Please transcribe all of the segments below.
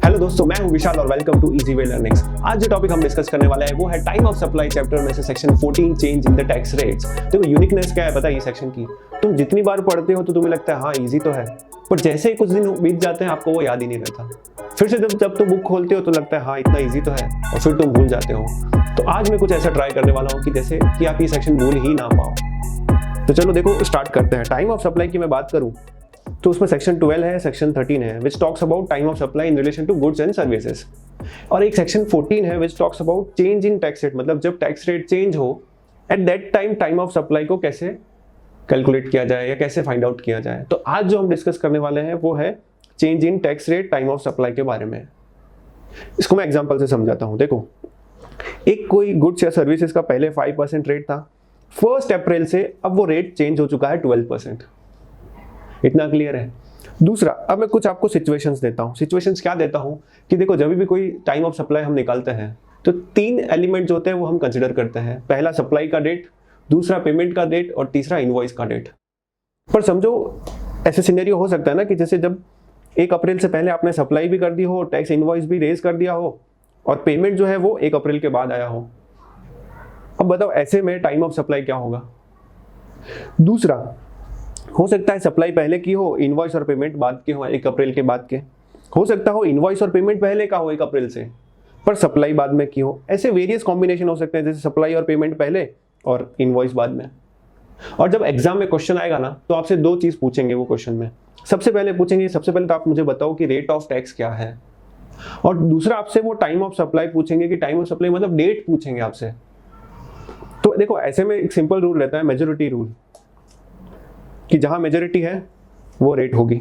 Hello दोस्तों, मैं हूं विशाल और welcome to easy way learnings. आज जो टॉपिक हम डिस्कस करने वाले हैं वो है टाइम ऑफ सप्लाई चैप्टर में से section 14 change in the tax rates. देखो यूनिकनेस क्या है पता है ये सेक्शन की, तुम जितनी बार पढ़ते हो तो तुम्हें लगता है हाँ इजी तो है, पर जैसे ही कुछ दिन बीत जाते हैं आपको वो याद ही नहीं रहता। फिर से जब तुम बुक खोलते हो तो लगता है हाँ इतना ईजी तो है, और फिर तुम भूल जाते हो। तो आज मैं कुछ ऐसा ट्राई करने वाला हूँ कि जैसे कि आप ये सेक्शन भूल ही ना पाओ। तो चलो देखो स्टार्ट करते हैं। टाइम ऑफ सप्लाई की मैं बात करूँ तो उसमें सेक्शन 12 है, सेक्शन 13 है which talks about time of supply in relation to goods and services, और एक सेक्शन 14 है which talks about change in tax rate, मतलब जब टैक्स रेट चेंज हो at that time time of supply को कैसे कैलकुलेट किया जाए या कैसे फाइंड आउट किया जाए। तो आज जो हम डिस्कस करने वाले हैं वो है change in tax rate time of supply के बारे में। इसको मैं एग्जाम्पल से समझाता हूँ। देखो एक कोई गुड्स या सर्विसेज का पहले 5% रेट था, 1 अप्रैल से अब वो रेट चेंज हो चुका है 12%। इतना क्लियर है। दूसरा, अब मैं कुछ आपको सिचुएशंस देता हूँ। सिचुएशंस क्या देता हूँ कि देखो जब भी कोई टाइम ऑफ सप्लाई हम निकालते हैं तो 3 एलिमेंट जो होते हैं वो हम कंसिडर करते हैं। पहला सप्लाई का डेट, दूसरा पेमेंट का डेट और तीसरा इनवॉइस का डेट। पर समझो ऐसे सिनेरियो हो सकता है ना कि जैसे जब 1 अप्रैल से पहले आपने सप्लाई भी कर दी हो, टैक्स इनवॉइस भी रेज कर दिया हो और पेमेंट जो है वो 1 अप्रैल के बाद आया हो। अब बताओ ऐसे में टाइम ऑफ सप्लाई क्या होगा। दूसरा, हो सकता है सप्लाई पहले की हो, इनवॉइस और पेमेंट बाद के हो 1 अप्रैल के बाद के। हो सकता हो इनवॉइस और पेमेंट पहले का हो 1 अप्रैल से पर सप्लाई बाद में की हो। ऐसे वेरियस कॉम्बिनेशन हो सकते हैं, जैसे सप्लाई और पेमेंट पहले और इनवॉइस बाद में। और जब एग्जाम में क्वेश्चन आएगा ना तो आपसे 2 चीज पूछेंगे वो क्वेश्चन में। सबसे पहले पूछेंगे, सबसे पहले तो आप मुझे बताओ कि रेट ऑफ टैक्स क्या है, और दूसरा आपसे वो टाइम ऑफ सप्लाई पूछेंगे कि टाइम ऑफ सप्लाई मतलब डेट पूछेंगे आपसे। तो देखो ऐसे में एक सिंपल रूल रहता है, मेजॉरिटी रूल, कि जहां मेजॉरिटी है वो रेट होगी।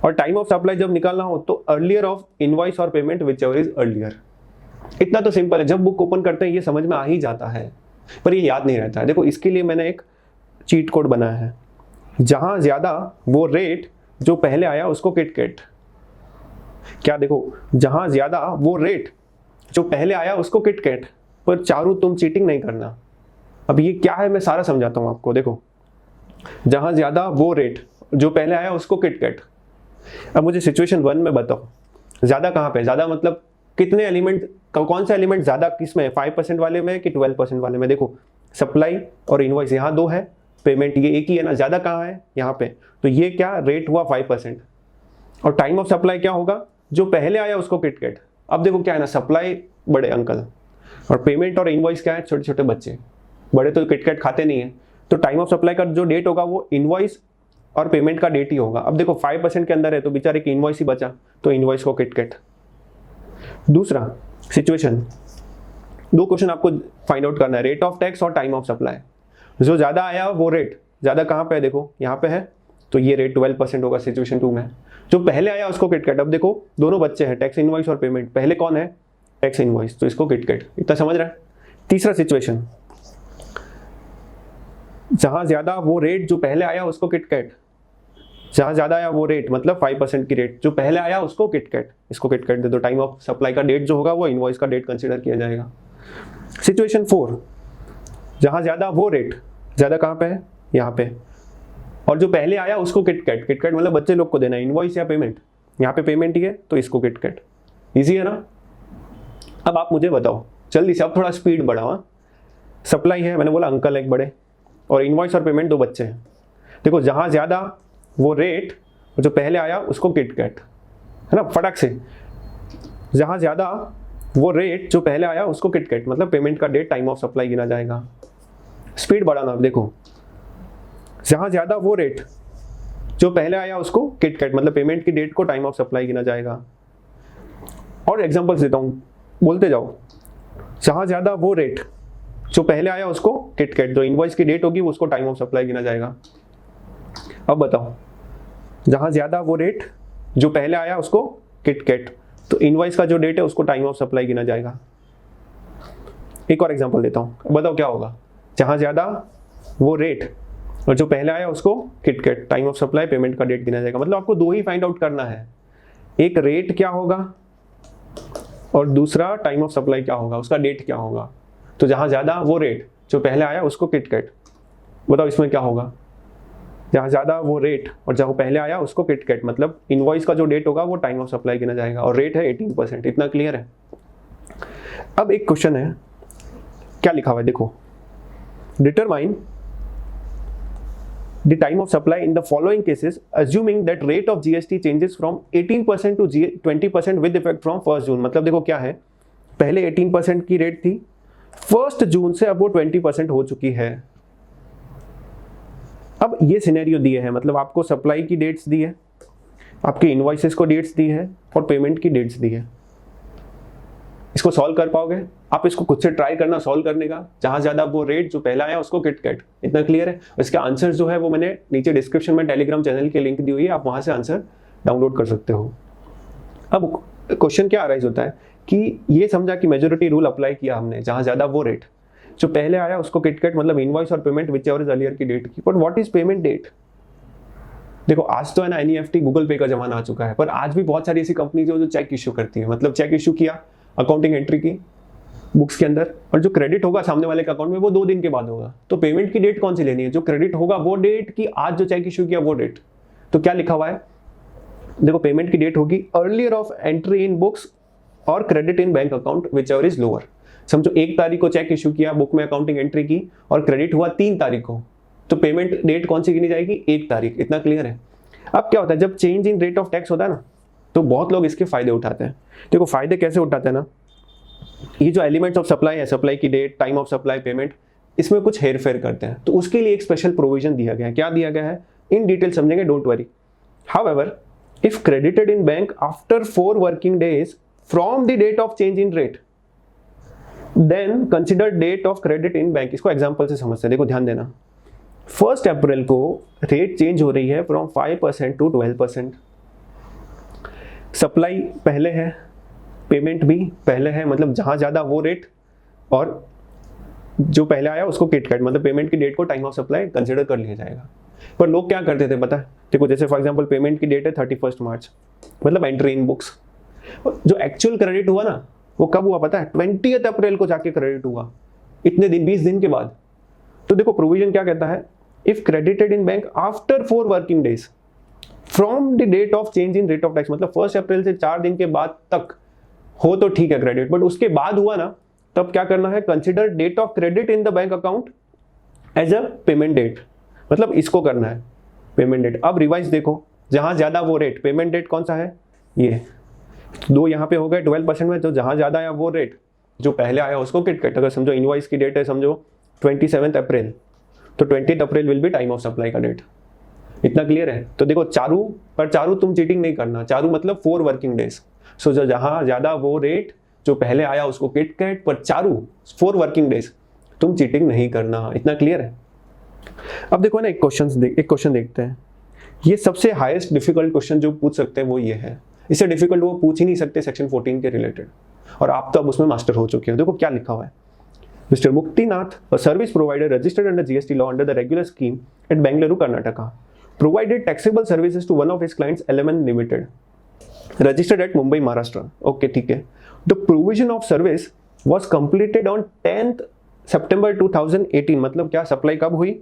और टाइम ऑफ सप्लाई जब निकालना हो तो अर्लियर ऑफ इनवॉइस और payment whichever is earlier. इतना तो सिंपल है, जब बुक ओपन करते हैं ये समझ में आ ही जाता है, पर ये याद नहीं रहता है। देखो इसके लिए मैंने एक चीट कोड बनाया है। जहां ज्यादा वो रेट जो पहले आया उसको किटकैट। क्या देखो, जहां ज्यादा वो रेट जो पहले आया उसको किटकैट, पर चारू तुम चीटिंग नहीं करना। अब ये क्या है मैं सारा समझाता हूं आपको। देखो जहां ज्यादा वो रेट जो पहले आया उसको किटकैट। अब मुझे सिचुएशन 1 में बताओ ज्यादा कहां पे, ज्यादा मतलब कितने एलिमेंट, कौन सा एलिमेंट ज्यादा किसमें, 5% वाले में कि 12% वाले में। देखो सप्लाई और इनवॉइस यहाँ 2 है, पेमेंट ये एक ही है ना, ज्यादा कहाँ है यहाँ पे। तो ये क्या रेट हुआ 5%, और टाइम ऑफ सप्लाई क्या होगा, जो पहले आया उसको किटकैट। अब देखो क्या है ना, सप्लाई बड़े अंकल और पेमेंट और इनवॉइस क्या है छोटे छोटे बच्चे, बड़े तो किटकैट खाते नहीं है। तो टाइम ऑफ सप्लाई का जो डेट होगा वो इनवॉइस और पेमेंट का डेट ही होगा। अब देखो 5% के अंदर है तो बेचारे की इनवॉइस ही बचा, तो इनवॉइस को किटकैट। दूसरा सिचुएशन, 2 क्वेश्चन आपको फाइंड आउट करना है, रेट ऑफ टैक्स और टाइम ऑफ सप्लाई। जो ज्यादा आया वो रेट ज्यादा कहाँ पे है, देखो यहाँ पे है, तो ये रेट 12% होगा सिचुएशन 2 में। जो पहले आया उसको किटकैट। अब देखो दोनों बच्चे हैं, टैक्स इनवॉइस और पेमेंट, पहले कौन है टैक्स इनवॉइस, तो इसको किटकैट। इतना समझ रहा है। तीसरा सिचुएशन, जहां ज्यादा वो रेट जो पहले आया उसको किटकैट। जहां ज्यादा आया वो रेट मतलब 5% की रेट जो पहले आया उसको किटकैट, इसको किटकैट दे दो। टाइम ऑफ सप्लाई का डेट जो होगा वो इनवॉइस का डेट कंसीडर किया जाएगा। सिचुएशन 4, जहां ज्यादा वो रेट, ज्यादा कहां पे है यहाँ पे, और जो पहले आया उसको किटकैट। किटकैट मतलब बच्चे लोग को देना, इनवॉइस या पेमेंट, यहाँ पे पेमेंट ही है तो इसको किटकैट। इजी है ना। अब आप मुझे बताओ जल्दी से, अब थोड़ा स्पीड बढ़ाओ। सप्लाई है, मैंने बोला अंकल एक बड़े, और इनवॉइस और पेमेंट 2 बच्चे हैं। देखो जहां ज्यादा वो रेट जो पहले आया उसको किटकैट, है ना, फटाक से। जहां ज्यादा वो रेट जो पहले आया उसको किटकैट मतलब पेमेंट का डेट टाइम ऑफ सप्लाई गिना जाएगा। स्पीड बढ़ाना। देखो जहां ज्यादा वो रेट जो पहले आया उसको किटकैट मतलब पेमेंट की डेट को टाइम ऑफ सप्लाई गिना जाएगा। और एग्जांपल्स देता हूं, बोलते जाओ। जहां ज्यादा वो रेट जो पहले आया उसको किटकैट, जो इनवॉइस की डेट होगी उसको टाइम ऑफ सप्लाई गिना जाएगा। अब बताओ, जहां ज्यादा वो रेट जो पहले आया उसको किटकैट, तो इनवॉइस का जो डेट है उसको टाइम ऑफ सप्लाई गिना जाएगा। एक और एग्जांपल देता हूं, बताओ क्या होगा। जहां ज्यादा वो रेट और जो पहले आया उसको KitKat, time of supply payment का डेट गिना जाएगा। मतलब आपको 2 ही फाइंड आउट करना है, एक रेट क्या होगा और दूसरा टाइम ऑफ सप्लाई क्या होगा, उसका डेट क्या होगा। तो जहां ज्यादा वो रेट जो पहले आया उसको किटकैट, बताओ इसमें क्या होगा। जहाँ ज़्यादा वो रेट और जहाँ पहले आया उसको किटकैट, मतलब इनवॉइस का जो डेट होगा वो टाइम ऑफ सप्लाई गिना जाएगा, और रेट है 18%। इतना क्लियर है। अब एक क्वेश्चन है, क्या लिखा हुआ है देखो, determine the time of supply in the following cases assuming that rate of GST changes from 18% to 20% with effect from 1st June। मतलब देखो क्या है, पहले 18% की रेट थी, 1st जून से अब वो 20% हो चुकी है। अब ये सिनेरियो दिए हैं, मतलब आपको सप्लाई की डेट्स दी है, आपके इनवॉइसेस को डेट्स दी है और पेमेंट की डेट्स दी है। इसको सॉल्व कर पाओगे? आप इसको खुद से ट्राई करना सॉल्व करने का, जहां ज्यादा वो रेट जो पहला आया उसको किटकैट। इतना क्लियर है? इसके आंसर जो है वो मैंने नीचे डिस्क्रिप्शन में टेलीग्राम चैनल की लिंक दी हुई है, आप वहां से आंसर डाउनलोड कर सकते हो। अब क्वेश्चन क्या अराइज होता है कि ये समझा कि मेजोरिटी रूल अप्लाई किया हमने, जहां ज्यादा वो रेट जो पहले आया उसको किटकैट, मतलब इनवॉइस और payment whichever is earlier की डेट की। But what is payment date? देखो आज तो है ना एनईएफटी गूगल पे का जमाना आ चुका है, पर आज भी बहुत सारी ऐसी कंपनी जो चेक इश्यू करती है, मतलब चेक इश्यू किया, अकाउंटिंग एंट्री की बुक्स के अंदर, और जो क्रेडिट होगा सामने वाले के अकाउंट में वो 2 दिन के बाद होगा। तो पेमेंट की डेट कौन सी लेनी है? जो क्रेडिट होगा वो डेट की आज जो चेक इश्यू किया वो डेट। तो क्या लिखा हुआ है देखो, पेमेंट की डेट होगी earlier of entry in books और credit in bank account whichever is lower. समझो 1 तारीख को चेक इश्यू किया, बुक में अकाउंटिंग एंट्री की और क्रेडिट हुआ 3 तारीख को, तो पेमेंट डेट कौन सी गिनी जाएगी? 1 तारीख। इतना क्लियर है? अब क्या होता है, जब change in rate of tax होता है ना, तो बहुत लोग इसके फायदे उठाते हैं। देखो फायदे कैसे उठाते हैं ना, ये जो एलिमेंट्स ऑफ सप्लाई है, सप्लाई की date, time of supply, payment, इसमें कुछ हेर फेर करते हैं, तो उसके लिए एक स्पेशल प्रोविजन दिया गया है। क्या दिया गया है इन डिटेल समझेंगे, don't worry. However if credited in bank after 4 working days from the date of change in rate then consider date of credit in bank. इसको एग्जांपल से समझते हैं, देखो ध्यान देना। 1 अप्रैल को रेट चेंज हो रही है फ्रॉम 5% टू 12%। सप्लाई पहले है, पेमेंट भी पहले है, मतलब जहां ज्यादा वो रेट, और जो पहले आया उसको किटकैट, मतलब पेमेंट की डेट को टाइम ऑफ सप्लाई कंसिडर कर लिया जाएगा। पर लोग क्या करते थे पता है, देखो जैसे फॉर एग्जांपल पेमेंट की डेट है 31 मार्च, मतलब एंट्री इन बुक्स, जो एक्चुअल क्रेडिट हुआ ना वो कब हुआ पता है? 20 अप्रैल को जाके क्रेडिट हुआ, इतने दिन 20 दिन के बाद। तो देखो प्रोविजन क्या कहता है, if credited in bank after 4 working days from the date of change in rate of tax, मतलब 1 अप्रैल से 4 दिन के बाद तक हो तो ठीक है क्रेडिट, बट उसके बाद हुआ ना, तब क्या करना है, consider date of credit in the bank account as a payment date, मतलब इसको करना है पेमेंट डेट। अब रिवाइज देखो, जहां ज्यादा वो रेट, पेमेंट डेट कौन सा है ये 2 यहाँ पे हो गए 12% में, तो जहां ज्यादा आया वो रेट जो पहले आया उसको किटकैट। अगर समझो इनवॉइस की डेट है समझो 27 अप्रैल, तो 20 अप्रैल will be time of supply का डेट। इतना क्लियर है? तो देखो चारू तुम चीटिंग नहीं करना, चारू मतलब 4 वर्किंग डेज। सो जो जहां ज्यादा वो रेट जो पहले आया उसको किटकैट, पर चारू 4 वर्किंग डेज तुम चीटिंग नहीं करना। इतना क्लियर है? अब देखो ना एक क्वेश्चन देखते हैं। ये सबसे हाईएस्ट डिफिकल्ट क्वेश्चन जो पूछ सकते हैं वो ये है, इससे डिफिकल्ट वो पूछ ही नहीं सकते सेक्शन 14 के रिलेटेड, और आप तो अब उसमें मास्टर हो चुके हो। देखो क्या लिखा हुआ है, mister Muktinath, a service provider registered under GST law under the regular scheme at Bengaluru, Karnataka, provided taxable services to one of his clients, LMN Limited, registered at Mumbai, Maharashtra. Okay, ठीक है। The provision of service was completed on 10th September 2018, मतलब क्या supply कब हुई?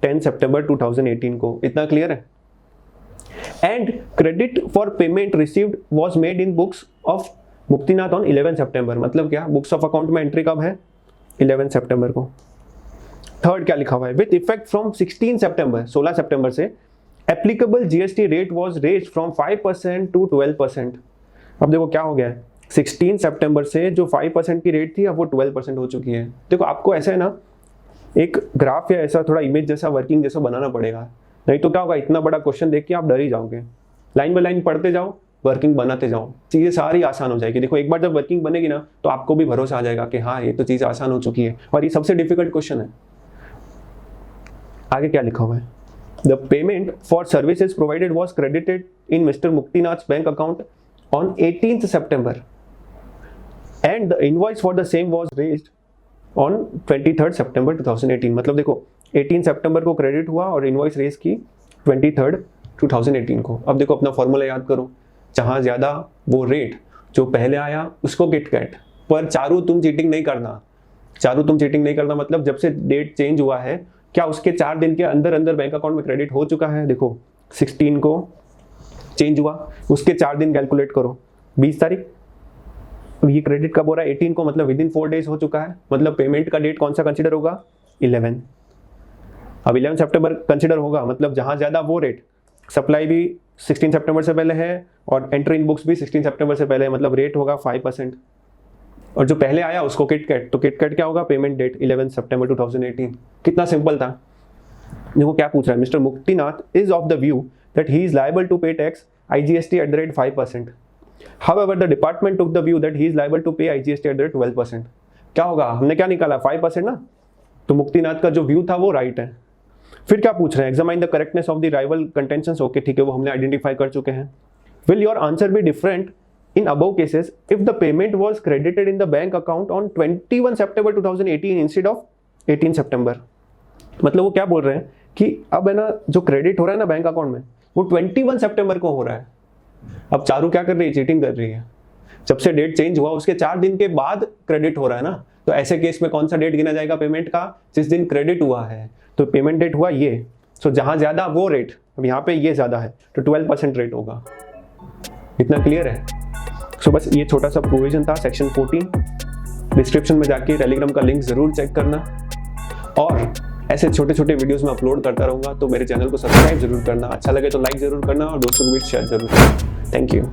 10 सितंबर 2018 को। इतना clear है? And credit for payment received was made in books of Muktinath on 11 सितंबर, मतलब क्या बुक्स ऑफ अकाउंट में एंट्री कब है? 11 सितंबर को। थर्ड क्या लिखा हुआ है, विथ इफेक्ट फ्रॉम 16 सितंबर, 16 सितंबर से applicable GST rate was raised from 5% to 12%। अब देखो क्या हो गया है, 16 सितंबर से जो 5% की रेट थी अब वो 12% हो चुकी है। देखो आपको ऐसा है ना, एक ग्राफ या ऐसा थोड़ा इमेज जैसा वर्किंग जैसा बनाना पड़ेगा, नहीं तो क्या होगा, इतना बड़ा क्वेश्चन देख के आप डर ही जाओगे। लाइन बाय लाइन पढ़ते जाओ, वर्किंग बनाते जाओ, चीज़ें सारी आसान हो जाएगी। देखो एक बार जब वर्किंग बनेगी ना तो आपको भी भरोसा आ जाएगा कि हाँ ये तो चीज़ आसान हो चुकी है, और ये सबसे डिफिकल्ट क्वेश्चन है। आगे क्या लिखा हुआ है, the payment for services provided was credited in mister Muktinath bank account on 18th September and the invoice for the same was raised on 23rd September 2018। मतलब देखो 18 सितंबर को क्रेडिट हुआ और इनवॉइस रेज की 23rd 2018 को। अब देखो अपना फॉर्मूला याद करो, जहां ज्यादा वो रेट जो पहले आया उसको किटकैट, पर चारू तुम चीटिंग नहीं करना। चारू तुम चीटिंग नहीं करना मतलब जब से डेट चेंज हुआ है क्या उसके 4 दिन के अंदर अंदर बैंक अकाउंट में क्रेडिट हो चुका है? देखो 16 को चेंज हुआ, उसके 4 दिन कैलकुलेट करो, 20 तारीख। अब ये क्रेडिट कब हो रहा है? 18 को, मतलब विद इन 4 डेज हो चुका है। मतलब पेमेंट का डेट कौन सा कंसिडर होगा? 11। अब 11 सितंबर कंसिडर होगा, मतलब जहां ज्यादा वो रेट, सप्लाई भी 16 सितंबर से पहले है और एंट्री इन बुक्स भी 16 सितंबर से पहले है, मतलब रेट होगा 5%। और जो पहले आया उसको किटकैट, तो किटकैट क्या होगा? पेमेंट डेट 11 सितंबर 2018। कितना सिंपल था। देखो क्या पूछ रहा है, mister Muktinath is of the view that he is liable to pay tax IGST at the rate 5%. However, the department took the view that he is liable to pay IGST at the rate 12%. क्या होगा? हमने क्या निकाला? 5% ना, तो मुक्तिनाथ का जो view था वो राइट है। फिर क्या पूछ रहे हैं? Examine the correctness of the rival contentions. Okay ठीक है, वो हमने आइडेंटिफाई कर चुके हैं। Will your answer be different in above cases if the payment was credited in the bank account on 21 September 2018 instead of 18 September? मतलब वो क्या बोल रहे हैं कि अब है ना, जो क्रेडिट हो रहा है ना बैंक अकाउंट में, वो 21 सितंबर को हो रहा है। अब चारू क्या कर रही है? चीटिंग कर रही है। जब से डेट चेंज हुआ उसके 4 दिन के बाद क्रेडिट हो रहा है ना, तो ऐसे केस में कौन सा डेट गिना जाएगा पेमेंट का? जिस दिन क्रेडिट हुआ है। तो पेमेंट डेट हुआ ये, सो जहां ज्यादा वो रेट, अब यहाँ पे ये ज्यादा है तो 12% रेट होगा। इतना क्लियर है? सो बस ये छोटा सा प्रोविजन था सेक्शन 14। डिस्क्रिप्शन में जाके टेलीग्राम का लिंक जरूर चेक करना, और ऐसे छोटे छोटे वीडियोस में अपलोड करता रहूंगा, तो मेरे चैनल को सब्सक्राइब जरूर करना। अच्छा लगे तो लाइक जरूर करना और दोस्तों को भी शेयर जरूर करना। Thank you.